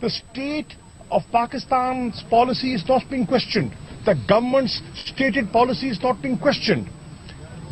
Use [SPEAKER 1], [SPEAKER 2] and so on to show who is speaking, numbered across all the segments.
[SPEAKER 1] The state of Pakistan's policy is not being questioned. The government's stated policy is not being questioned.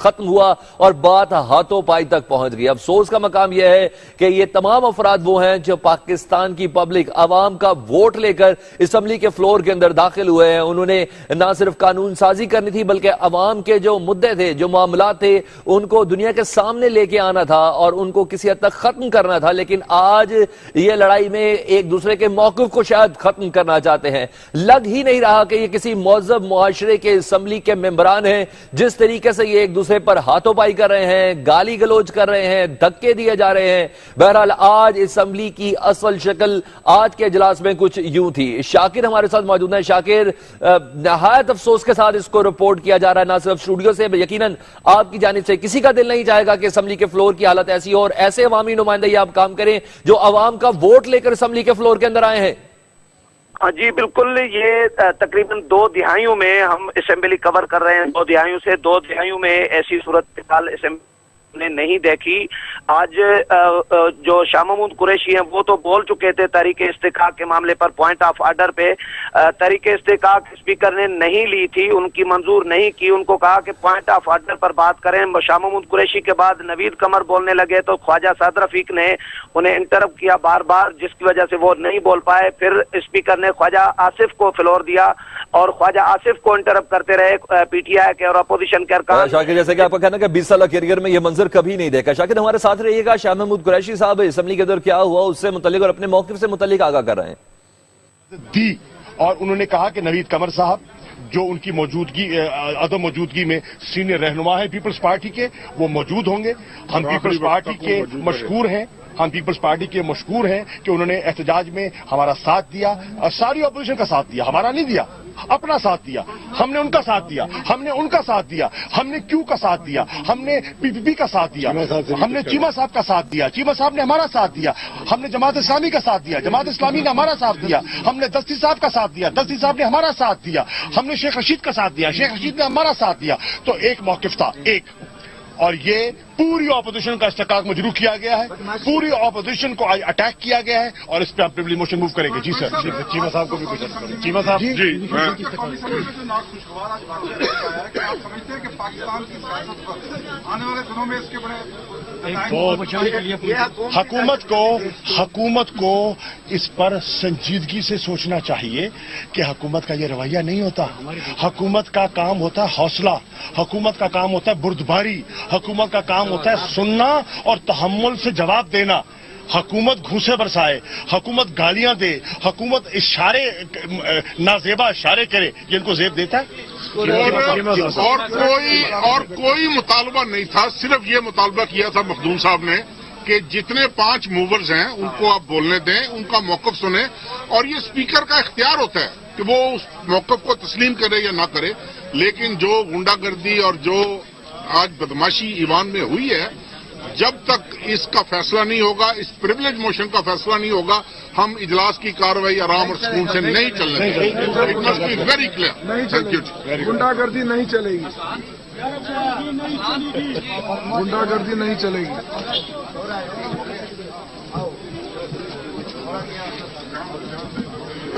[SPEAKER 2] ختم ہوا اور بات ہاتھوں پائی تک پہنچ گئی. افسوس کا مقام یہ ہے کہ یہ تمام افراد وہ ہیں جو پاکستان کی پبلک عوام کا ووٹ لے کر اسمبلی کے فلور کے اندر داخل ہوئے ہیں. انہوں نے نہ صرف قانون سازی کرنی تھی بلکہ عوام کے جو مدعے تھے, جو معاملات تھے, ان کو دنیا کے سامنے لے کے آنا تھا اور ان کو کسی حد تک ختم کرنا تھا. لیکن آج یہ لڑائی میں ایک دوسرے کے موقف کو شاید ختم کرنا چاہتے ہیں. لگ ہی نہیں رہا کہ یہ کسی مہذب معاشرے کے اسمبلی کے ممبران ہیں. جس طریقے سے یہ ایک دوسرے پر ہاتھوں پائی کر رہے ہیں, گالی گلوچ کر رہے ہیں, دھکے دیے جا رہے ہیں. بہرحال آج اسمبلی کی اصل شکل آج کے اجلاس میں کچھ یوں تھی. شاکر ہمارے ساتھ موجود ہیں. شاکر, نہایت افسوس کے ساتھ اس کو رپورٹ کیا جا رہا ہے, نہ صرف اسٹوڈیو سے, یقیناً آپ کی جانب سے کسی کا دل نہیں چاہے گا کہ اسمبلی کے فلور کی حالت ایسی ہو اور ایسے عوامی نمائندے یہ آپ کام کریں جو عوام کا ووٹ لے کر اسمبلی کے فلور کے اندر آئے ہیں.
[SPEAKER 3] جی بالکل, یہ تقریباً 2 دہائیوں میں ہم اسمبلی کور کر رہے ہیں. 2 دہائیوں سے 2 دہائیوں میں ایسی صورتحال اسمبلی نے نہیں دیکھی. آج جو شاہ محمود قریشی ہیں وہ تو بول چکے تھے تحریک استحقاق کے معاملے پر, پوائنٹ آف آرڈر پہ. تحریک استحقاق اسپیکر نے نہیں لی تھی, ان کی منظور نہیں کی. ان کو کہا کہ پوائنٹ آف آرڈر پر بات کریں. شاہ محمود قریشی کے بعد نوید قمر بولنے لگے تو خواجہ سعد رفیق نے انہیں انٹرپٹ کیا بار بار, جس کی وجہ سے وہ نہیں بول پائے. پھر اسپیکر نے خواجہ آصف کو فلور دیا اور خواجہ آصف کو انٹرپٹ کرتے رہے پی ٹی آئی کے اور اپوزیشن کے ارکان.
[SPEAKER 2] شاکر, جیسے کہ آپ کا کہنا کہ 20 سالہ کیریئر میں یہ منظر کبھی نہیں دیکھا. شاکر ہمارے ساتھ رہیے گا. شاہ محمود قریشی صاحب اسمبلی کے اندر کیا ہوا اس سے متعلق اور اپنے موقف سے متعلق آگاہ کر رہے ہیں.
[SPEAKER 1] اور انہوں نے کہا کہ نوید قمر صاحب جو ان کی موجودگی عدم موجودگی میں سینئر رہنما ہیں پیپلز پارٹی کے, وہ موجود ہوں گے. ہم پیپلز پارٹی کے مشکور ہیں, ہم پیپلز پارٹی کے مشکور ہیں کہ انہوں نے احتجاج میں ہمارا ساتھ دیا, اور ساری اپوزیشن کا ساتھ دیا, ہمارا نہیں دیا, اپنا ساتھ دیا. ہم نے ان کا ساتھ دیا, ہم نے ان کا ساتھ دیا, ہم نے کیو کا ساتھ دیا, ہم نے پی پی پی کا ساتھ دیا, ہم نے چیمہ صاحب کا ساتھ دیا, چیمہ صاحب نے ہمارا ساتھ دیا, ہم نے جماعت اسلامی کا ساتھ دیا, جماعت اسلامی نے ہمارا ساتھ دیا, ہم نے دستی صاحب کا ساتھ دیا, دستی صاحب نے ہمارا ساتھ دیا, ہم نے شیخ رشید کا ساتھ دیا, شیخ رشید نے ہمارا ساتھ دیا. تو ایک موقف تھا, ایک, اور یہ پوری اپوزیشن کا استحقاق مجروح کیا گیا ہے, پوری اپوزیشن کو اٹیک کیا گیا ہے, اور اس پہ ہم پبلک موشن موو کریں گے. جی سر, چیمہ صاحب کو بھی کچھ کریں. چیمہ صاحب جی, حکومت کو اس پر سنجیدگی سے سوچنا چاہیے کہ حکومت کا یہ رویہ نہیں ہوتا. حکومت کا کام ہوتا ہے حوصلہ, حکومت کا کام ہوتا ہے بردباری, حکومت کا کام ہوتا ہے سننا اور تحمل سے جواب دینا. حکومت گھوسے برسائے, حکومت گالیاں دے, حکومت اشارے نازیبا اشارے کرے, یہ ان کو زیب دیتا ہے.
[SPEAKER 4] اور کوئی مطالبہ نہیں تھا, صرف یہ مطالبہ کیا تھا مخدوم صاحب نے کہ جتنے 5 موورز ہیں ان کو آپ بولنے دیں, ان کا موقف سنیں, اور یہ اسپیکر کا اختیار ہوتا ہے کہ وہ اس موقف کو تسلیم کرے یا نہ کرے. لیکن جو غنڈہ گردی اور جو آج بدماشی ایوان میں ہوئی ہے, جب تک اس کا فیصلہ نہیں ہوگا, اس پریویلیج موشن کا فیصلہ نہیں ہوگا, ہم اجلاس کی کارروائی آرام اور سکون سے نہیں چلنے دیں گے. It must be very clear. Thank you.
[SPEAKER 5] غنڈہ گردی نہیں چلے گی, غنڈہ گردی نہیں چلے گی.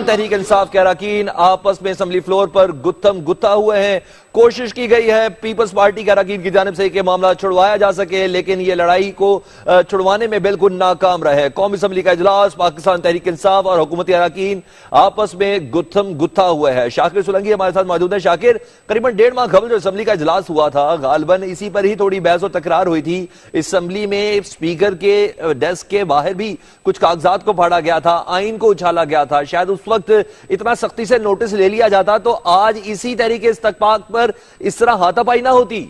[SPEAKER 2] تحریک انصاف کے اراکین آپس میں اسمبلی فلور پر گتھم گتھا ہوئے ہیں. کوشش کی گئی ہے پیپلز پارٹی کے اراکین کی جانب سے کہ معاملہ چھڑوایا جا سکے, لیکن یہ لڑائی کو چھڑوانے میں بالکل ناکام رہے. قومی اسمبلی کا اجلاس, پاکستان تحریک انصاف اور حکومتی اراکین آپس میں گتھم گتھا ہوا ہے. شاکر سولنگی ہمارے ساتھ موجود ہیں. شاکر, قریباً 1.5 ماہ قبل جو اسمبلی کا اجلاس ہوا تھا, غالباً اسی پر ہی تھوڑی بحث و تکرار ہوئی تھی. اسمبلی میں اسپیکر کے ڈیسک کے باہر بھی کچھ کاغذات کو پھاڑا گیا تھا, آئین کو اچھالا گیا تھا. شاید اس وقت اتنا سختی سے نوٹس لے لیا جاتا تو آج اسی تحریک استحقاق پر اس طرح ہاتھا پائی نہ ہوتی.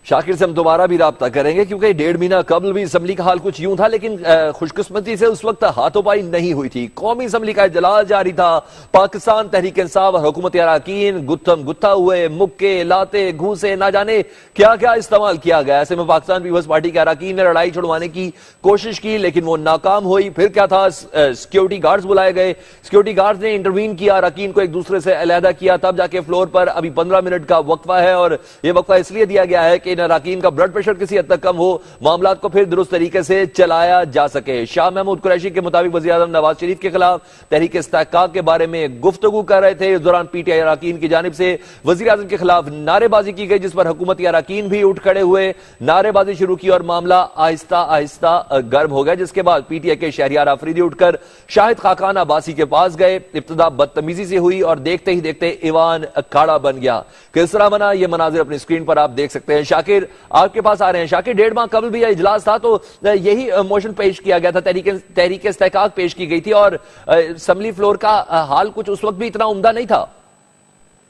[SPEAKER 2] شاکر سے ہم دوبارہ بھی رابطہ کریں گے کیونکہ 1.5 مہینہ قبل بھی اسمبلی کا حال کچھ یوں تھا, لیکن خوش قسمتی سے اس وقت ہاتھوں پائی نہیں ہوئی تھی. قومی اسمبلی کا اجلاس جاری تھا, پاکستان تحریک انصاف اور حکومتی اراکین گتھم گتھا ہوئے, مکے, لاتے, گھوسے, نہ جانے کیا کیا استعمال کیا گیا. ایسے میں پاکستان پیپلز پارٹی کے اراکین نے لڑائی چھڑوانے کی کوشش کی لیکن وہ ناکام ہوئی. پھر کیا تھا, سیکیورٹی گارڈز بلائے گئے, سیکیورٹی گارڈز نے انٹروین کیا, اراکین کو ایک دوسرے سے علیحدہ کیا, تب جا کے فلور پر ابھی 15 منٹ کا وقفہ ہے. اور یہ وقفہ اس لیے دیا گیا ہے کہ ان اراکین کا بلڈ پریشر کسی حد تک کم ہو, معاملات کو پھر درست طریقے سے چلایا جا سکے. شاہ محمود قریشی کے مطابق وزیر اعظم نواز شریف کے خلاف تحریک استحقاق کے بارے میں گفتگو کر رہے تھے. اس دوران پی ٹی آئی اراکین کی جانب سے وزیر اعظم کے خلاف نعرے بازی کی گئی, جس پر حکومتی اراکین بھی اٹھ کھڑے ہوئے, نعرے بازی شروع کی اور معاملہ آہستہ آہستہ گرم ہو گیا, جس کے بعد پی ٹی آئی کے شہریار آفریدی اٹھ کر شاہد خاقان عباسی کے پاس گئے. ابتدا بدتمیزی سے ہوئی اور دیکھتے ہی دیکھتے ایوان کھاڑا بن گیا. کس طرح بنا یہ مناظر اپنی اسکرین پر آپ دیکھ سکتے ہیں. شاکر آپ کے پاس آ رہے ہیں. شاکر 1.5 ماہ قبل بھی یہ اجلاس تھا تو یہی موشن پیش کیا گیا تھا, تحریک استحقاق پیش کی گئی تھی اور اسمبلی فلور کا حال کچھ اس وقت بھی اتنا عمدہ نہیں تھا.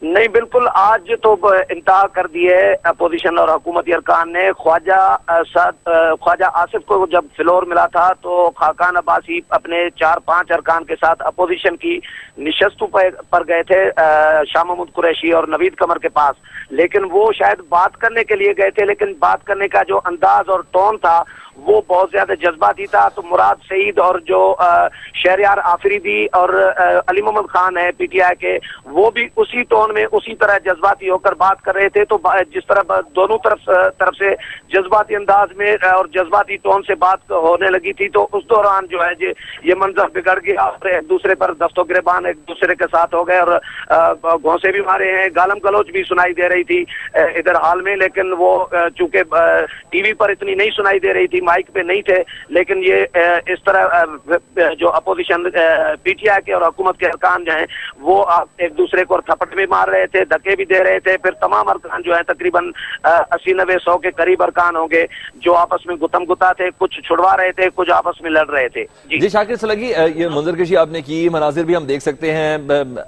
[SPEAKER 3] نہیں بالکل, آج تو انتہا کر دی ہے اپوزیشن اور حکومتی ارکان نے. خواجہ آصف کو جب فلور ملا تھا تو خاقان عباسی اپنے 4-5 ارکان کے ساتھ اپوزیشن کی نشستوں پر گئے تھے, شاہ محمود قریشی اور نوید قمر کے پاس, لیکن وہ شاید بات کرنے کے لیے گئے تھے, لیکن بات کرنے کا جو انداز اور ٹون تھا وہ بہت زیادہ جذباتی تھا. تو مراد سعید اور جو شہریار آفریدی اور علی محمد خان ہے پی ٹی آئی کے, وہ بھی اسی ٹون میں اسی طرح جذباتی ہو کر بات کر رہے تھے. تو جس طرح دونوں طرف سے جذباتی انداز میں اور جذباتی ٹون سے بات ہونے لگی تھی, تو اس دوران جو ہے یہ منظر بگڑ گیا اور ایک دوسرے پر دست و گریبان ایک دوسرے کے ساتھ ہو گئے اور گھونسے بھی مارے ہیں, گالم گلوچ بھی سنائی دے رہی تھی ادھر حال میں, لیکن وہ چونکہ ٹی وی پر اتنی نہیں سنائی دے رہی تھی, مائک پہ نہیں تھے, لیکن یہ اس طرح جو اپوزیشن پی ٹی آئی کے اور حکومت کے ارکان جو ہیں وہ ایک دوسرے کو تھپٹ بھی مار رہے تھے, دھکے بھی دے رہے تھے. پھر تمام ارکان جو ہیں تقریباً 80-90-100 کے قریب ارکان ہوں گے جو آپس میں گتم گتا تھے, کچھ چھڑوا رہے تھے, کچھ آپس میں لڑ رہے تھے.
[SPEAKER 2] جی شاکر سلگی, یہ منظر کشی آپ نے کی, مناظر بھی ہم دیکھ سکتے ہیں.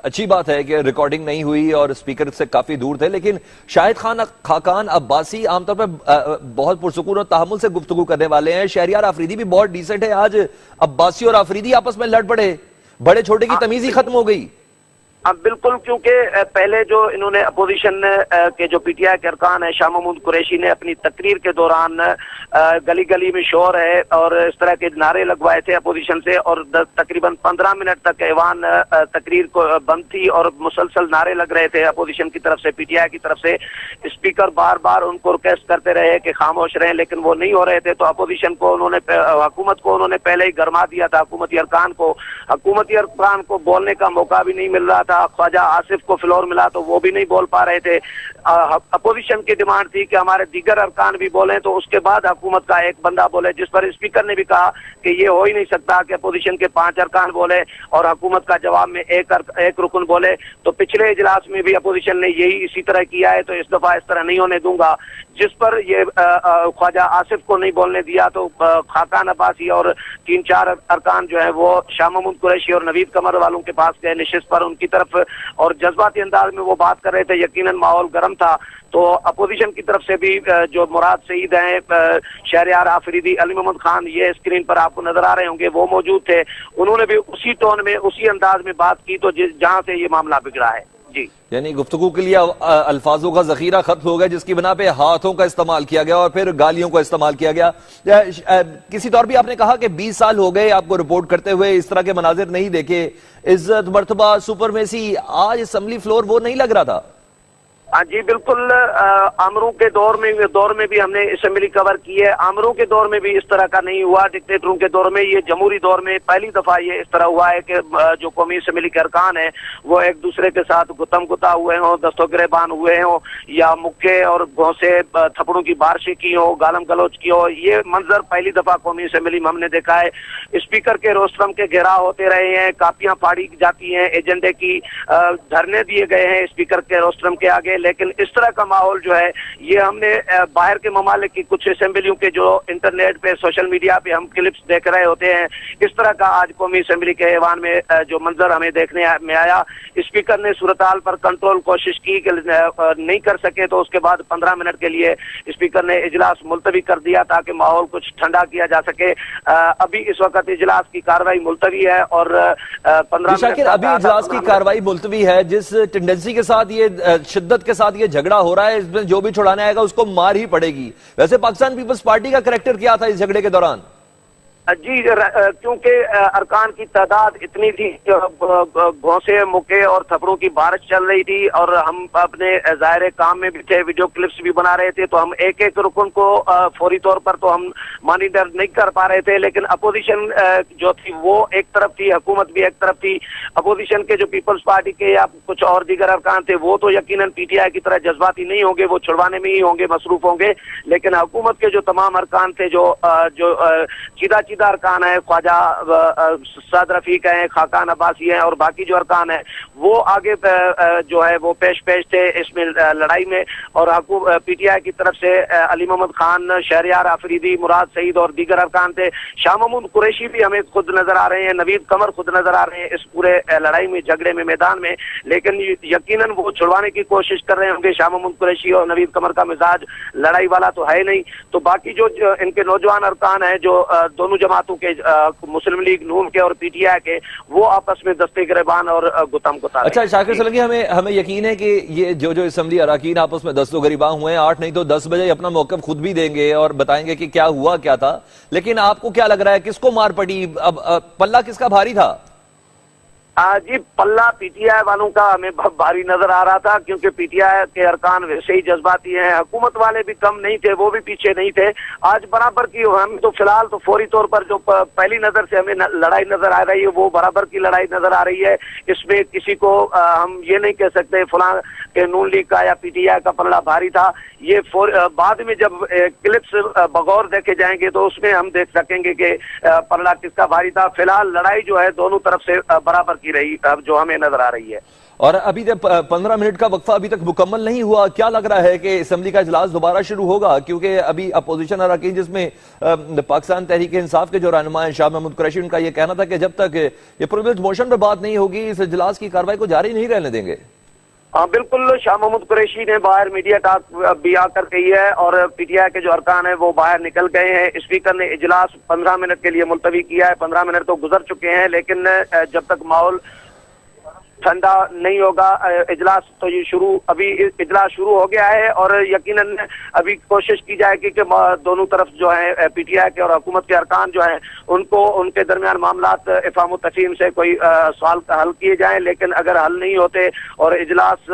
[SPEAKER 2] اچھی بات ہے کہ ریکارڈنگ نہیں ہوئی اور اسپیکر سے کافی دور تھے, لیکن شاہد خاقان عباسی عام طور پہ بہت پرسکون اور تحمل سے گفتگو کرنے والے ہیں. شہریار آفریدی بھی بہت ڈیسنٹ ہے. آج عباسی اور آفریدی آپس میں لڑ پڑے, بڑے چھوٹے کی تمیز ہی ختم ہو گئی.
[SPEAKER 3] بالکل, کیونکہ پہلے جو انہوں نے اپوزیشن کے جو پی ٹی آئی کے ارکان ہیں, شاہ محمود قریشی نے اپنی تقریر کے دوران گلی گلی میں شور ہے اور اس طرح کے نعرے لگوائے تھے اپوزیشن سے, اور تقریباً 15 منٹ تک ایوان تقریر کو بند تھی اور مسلسل نعرے لگ رہے تھے اپوزیشن کی طرف سے, پی ٹی آئی کی طرف سے. اسپیکر بار بار ان کو ریکویسٹ کرتے رہے کہ خاموش رہیں, لیکن وہ نہیں ہو رہے تھے. تو اپوزیشن کو حکومت کو انہوں نے پہلے ہی گرما دیا تھا, حکومتی ارکان کو بولنے کا موقع بھی نہیں مل رہا تھا. خواجہ آصف کو فلور ملا تو وہ بھی نہیں بول پا رہے تھے. اپوزیشن کی ڈیمانڈ تھی کہ ہمارے دیگر ارکان بھی بولیں, تو اس کے بعد حکومت کا ایک بندہ بولے, جس پر اسپیکر نے بھی کہا کہ یہ ہو ہی نہیں سکتا کہ اپوزیشن کے 5 ارکان بولے اور حکومت کا جواب میں ایک رکن بولے. تو پچھلے اجلاس میں بھی اپوزیشن نے یہی اسی طرح کیا ہے, تو اس دفعہ اس طرح نہیں ہونے دوں گا. جس پر یہ خواجہ آصف کو نہیں بولنے دیا تو خاقان عباسی اور 3-4 ارکان جو ہیں وہ شاہ محمود قریشی اور نوید قمر والوں کے پاس گئے نشست پر, ان کی طرف اور جذباتی انداز میں وہ بات کر رہے تھے. یقیناً ماحول گرم تھا. تو اپوزیشن کی طرف سے بھی جو مراد سعید ہیں, شہریار آفریدی, علی محمد خان, یہ اسکرین پر آپ کو نظر آ رہے ہوں گے, وہ موجود تھے. انہوں نے بھی اسی ٹون میں اسی انداز میں بات کی, تو جہاں سے یہ معاملہ بگڑا ہے. جی,
[SPEAKER 2] یعنی گفتگو کے لیے الفاظوں کا ذخیرہ ختم ہو گیا, جس کی بنا پہ ہاتھوں کا استعمال کیا گیا اور پھر گالیوں کا استعمال کیا گیا. کسی طور بھی آپ نے کہا کہ 20 سال ہو گئے آپ کو رپورٹ کرتے ہوئے, اس طرح کے مناظر نہیں دیکھے. عزت, مرتبہ, سپرمیسی, آج اسمبلی فلور وہ نہیں لگ رہا تھا.
[SPEAKER 3] جی بالکل, آمروں کے دور میں بھی ہم نے اسمبلی کور کی ہے. آمروں کے دور میں بھی اس طرح کا نہیں ہوا, ڈکٹیٹروں کے دور میں. یہ جمہوری دور میں پہلی دفعہ یہ اس طرح ہوا ہے کہ جو قومی اسمبلی کے ارکان ہیں وہ ایک دوسرے کے ساتھ گتم گتا ہوئے ہوں, دست و گریبان ہوئے ہوں, یا مکے اور گھونسے تھپڑوں کی بارشیں کی ہوں, گالم گلوچ کی ہو. یہ منظر پہلی دفعہ قومی اسمبلی میں ہم نے دیکھا ہے. اسپیکر کے روسٹرم کے گھیراؤ ہوتے رہے ہیں, کاپیاں پھاڑی جاتی ہیں ایجنڈے کی, دھرنے دیے گئے ہیں اسپیکر کے روسٹرم کے آگے. لیکن اس طرح کا ماحول جو ہے یہ ہم نے باہر کے ممالک کی کچھ اسمبلیوں کے جو انٹرنیٹ پہ, سوشل میڈیا پہ ہم کلپس دیکھ رہے ہوتے ہیں, اس طرح کا آج قومی اسمبلی کے ایوان میں جو منظر ہمیں دیکھنے میں آیا. اسپیکر نے صورتحال پر کنٹرول کوشش کی کہ نہیں کر سکے, تو اس کے بعد 15 منٹ کے لیے اسپیکر نے اجلاس ملتوی کر دیا تاکہ ماحول کچھ ٹھنڈا کیا جا سکے. ابھی اس وقت اجلاس کی کاروائی ملتوی ہے اور 15 منٹ
[SPEAKER 2] ابھی اجلاس کی کاروائی ملتوی ہے. جس ٹینڈنسی کے ساتھ یہ شدت کے ساتھ یہ جھگڑا ہو رہا ہے, اس میں جو بھی چھڑانے آئے گا اس کو مار ہی پڑے گی. ویسے پاکستان پیپلز پارٹی کا کریکٹر کیا تھا اس جھگڑے کے دوران؟
[SPEAKER 3] جی کیونکہ ارکان کی تعداد اتنی تھی، گھونسے مکے اور تھپڑوں کی بارش چل رہی تھی، اور ہم اپنے ظاہر کام میں بھی تھے، ویڈیو کلپس بھی بنا رہے تھے، تو ہم ایک ایک رکن کو فوری طور پر تو ہم مانیٹر نہیں کر پا رہے تھے، لیکن اپوزیشن جو تھی وہ ایک طرف تھی، حکومت بھی ایک طرف تھی۔ اپوزیشن کے جو پیپلز پارٹی کے یا کچھ اور دیگر ارکان تھے وہ تو یقیناً پی ٹی آئی کی طرح جذباتی نہیں ہوں گے، وہ چھڑوانے میں ہی ہوں گے، مصروف ہوں گے، لیکن حکومت کے جو تمام ارکان تھے، جو سیدھا ارکان ہیں، خواجہ سعد رفیق ہیں، خاقان عباسی ہیں، اور باقی جو ارکان ہیں وہ آگے جو ہے وہ پیش تھے اس میں لڑائی میں، اور پی ٹی آئی کی طرف سے علی محمد خان، شہریار آفریدی، مراد سعید اور دیگر ارکان تھے۔ شاہ محمود قریشی بھی ہمیں خود نظر آ رہے ہیں، نوید قمر خود نظر آ رہے ہیں اس پورے لڑائی میں، جھگڑے میں، میدان میں، لیکن یقیناً وہ چھڑوانے کی کوشش کر رہے ہوں گے۔ شاہ محمود قریشی اور نوید قمر کا مزاج لڑائی والا تو ہے نہیں، تو باقی جو ان کے نوجوان ارکان ہیں، جو دونوں جماعتوں کے، مسلم لیگ نون کے اور پی ٹی آئی کے، وہ آپس میں دستے گریبان اور گتم گتا۔
[SPEAKER 2] اچھا شاکر سولنگی، ہمیں یقین ہے کہ یہ جو اسمبلی اراکین آپس میں دست و گریباں ہوئے ہیں، 8 نہیں تو 10 بجے اپنا موقف خود بھی دیں گے اور بتائیں گے کہ کیا ہوا کیا تھا، لیکن آپ کو کیا لگ رہا ہے کس کو مار پڑی؟ اب پلہ کس کا بھاری تھا؟
[SPEAKER 3] جی پلہ پی ٹی آئی والوں کا ہمیں بہت بھاری نظر آ رہا تھا، کیونکہ پی ٹی آئی کے ارکان ویسے ہی جذباتی ہیں، حکومت والے بھی کم نہیں تھے، وہ بھی پیچھے نہیں تھے، آج برابر کی ہم تو فی الحال تو فوری طور پر جو پہلی نظر سے ہمیں لڑائی نظر آ رہی ہے وہ برابر کی لڑائی نظر آ رہی ہے۔ اس میں کسی کو ہم یہ نہیں کہہ سکتے فلاں کہ نون لیگ کا یا پی ٹی آئی کا پلہ بھاری تھا، یہ بعد میں جب کلپس بغور دیکھے جائیں گے تو اس میں ہم دیکھ سکیں گے کہ پلہ کس کا بھاری تھا۔ فی الحال لڑائی جو ہے دونوں طرف سے برابر کی رہی جو ہمیں نظر آ رہی ہے۔
[SPEAKER 2] اور ابھی تک 15 منٹ کا وقفہ ابھی تک مکمل نہیں ہوا، کیا لگ رہا ہے کہ اسمبلی کا اجلاس دوبارہ شروع ہوگا؟ کیونکہ ابھی اپوزیشن اراکین جس میں پاکستان تحریک انصاف کے جو رہنما ہیں شاہ محمود قریشی، ان کا یہ کہنا تھا کہ جب تک یہ پریویلیج موشن پہ بات نہیں ہوگی اس اجلاس کی کارروائی کو جاری نہیں رہنے دیں گے۔
[SPEAKER 3] بالکل، شاہ محمود قریشی نے باہر میڈیا ٹاک بھی آ کر کہی ہے، اور پی ٹی آئی کے جو ارکان ہیں وہ باہر نکل گئے ہیں۔ اسپیکر نے اجلاس 15 منٹ کے لیے ملتوی کیا ہے، 15 منٹ تو گزر چکے ہیں، لیکن جب تک ماحول ٹھنڈا نہیں ہوگا اجلاس تو یہ ابھی اجلاس شروع ہو گیا ہے، اور یقیناً ابھی کوشش کی جائے گی کہ دونوں طرف جو ہیں پی ٹی آئی کے اور حکومت کے ارکان جو ہیں ان کے درمیان معاملات افہام و تفہیم سے کوئی سوال حل کیے جائیں، لیکن اگر حل نہیں ہوتے اور اجلاس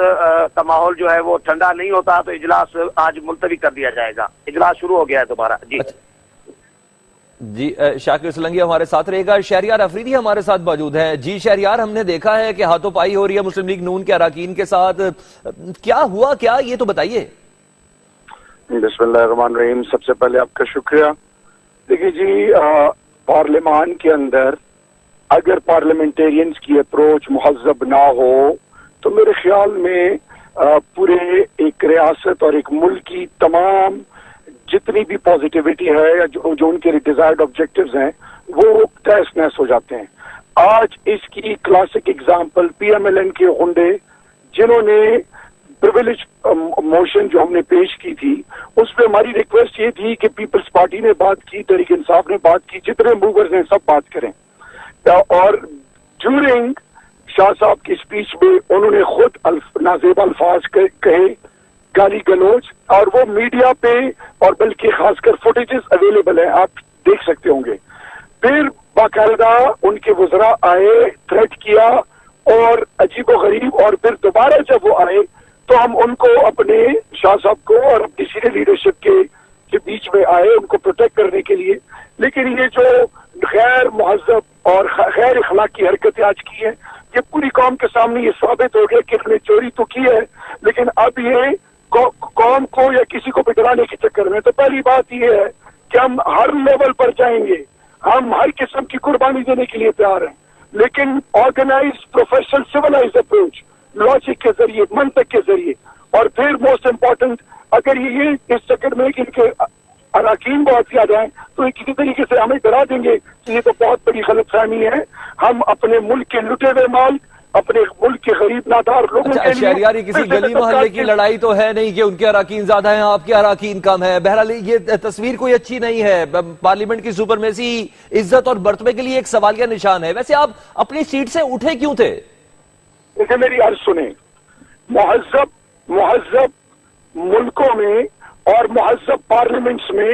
[SPEAKER 3] کا ماحول جو ہے وہ ٹھنڈا نہیں ہوتا تو اجلاس آج ملتوی کر دیا جائے گا۔ اجلاس شروع ہو گیا ہے دوبارہ۔
[SPEAKER 2] جی شاکر سولنگی ہمارے ساتھ رہے گا۔ شہریار آفریدی ہمارے ساتھ موجود ہیں۔ جی شہریار، ہم نے دیکھا ہے کہ ہاتھوں پائی ہو رہی ہے مسلم لیگ نون کے اراکین کے ساتھ، کیا ہوا کیا یہ تو بتائیے۔
[SPEAKER 5] بسم اللہ الرحمن الرحیم، سب سے پہلے آپ کا شکریہ۔ دیکھیے جی، پارلیمان کے اندر اگر پارلیمنٹیرینز کی اپروچ مہذب نہ ہو تو میرے خیال میں پورے ایک ریاست اور ایک ملک کی تمام جتنی بھی پازیٹیوٹی ہے یا جو ان کے ڈیزائرڈ آبجیکٹیوز ہیں وہ تہس نہس ہو جاتے ہیں۔ آج اس کی کلاسک اگزامپل پی ایم ایل این کے غنڈے، جنہوں نے پریویلیج موشن جو ہم نے پیش کی تھی اس پہ ہماری ریکویسٹ یہ تھی کہ پیپلز پارٹی نے بات کی، تحریک انصاف نے بات کی، جتنے موورز ہیں سب بات کریں، اور ڈیورنگ شاہ صاحب کی اسپیچ میں انہوں نے خود نازیب الفاظ کہے، گالی گلوچ، اور وہ میڈیا پہ اور بلکہ خاص کر فوٹیجز اویلیبل ہیں، آپ دیکھ سکتے ہوں گے۔ پھر باقاعدہ ان کے وزراء آئے، تھریٹ کیا اور عجیب و غریب، اور پھر دوبارہ جب وہ آئے تو ہم ان کو اپنے شاہ صاحب کو اور اپنی سینئر لیڈرشپ کے بیچ میں آئے ان کو پروٹیکٹ کرنے کے لیے، لیکن یہ جو غیر مہذب اور غیر اخلاقی حرکتیں آج کی ہیں یہ پوری قوم کے سامنے یہ ثابت ہو گیا کہ انہوں نے چوری تو کی ہے، لیکن اب یہ قوم کو یا کسی کو بگڑانے کے چکر میں۔ تو پہلی بات یہ ہے کہ ہم ہر لیول پر جائیں گے، ہم ہر قسم کی قربانی دینے کے لیے تیار ہیں، لیکن organise professional civilise approach, logic کے ذریعے، منطق کے ذریعے، اور پھر موسٹ امپورٹنٹ اگر یہ اس چکر میں کہ ان کے اراکین بہت زیادہ ہیں تو یہ کسی طریقے سے ہمیں ڈرا دیں گے تو یہ تو بہت بڑی غلط فہمی ہے۔ ہم اپنے ملک کے لٹے ہوئے مال، اپنے ملک کے غریب نادار لوگوں کے لیے،
[SPEAKER 2] شہریار، کسی گلی محلے کی لڑائی تو ہے نہیں کہ ان کے اراکین زیادہ ہیں آپ کے اراکین کم ہیں، بہرحال یہ تصویر کوئی اچھی نہیں ہے، پارلیمنٹ کی سپرمیسی عزت اور برتبے کے لیے ایک سوالیہ نشان ہے۔ ویسے آپ اپنی سیٹ سے اٹھے کیوں تھے؟
[SPEAKER 5] اسے میری عرض سنیں، مہذب ملکوں میں اور مہذب پارلیمنٹس میں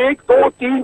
[SPEAKER 5] 1, 2, 3,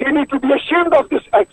[SPEAKER 5] You need to be ashamed of this act.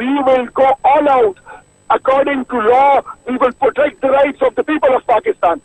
[SPEAKER 5] We will go all out. According to law, we will protect the rights of the people of Pakistan.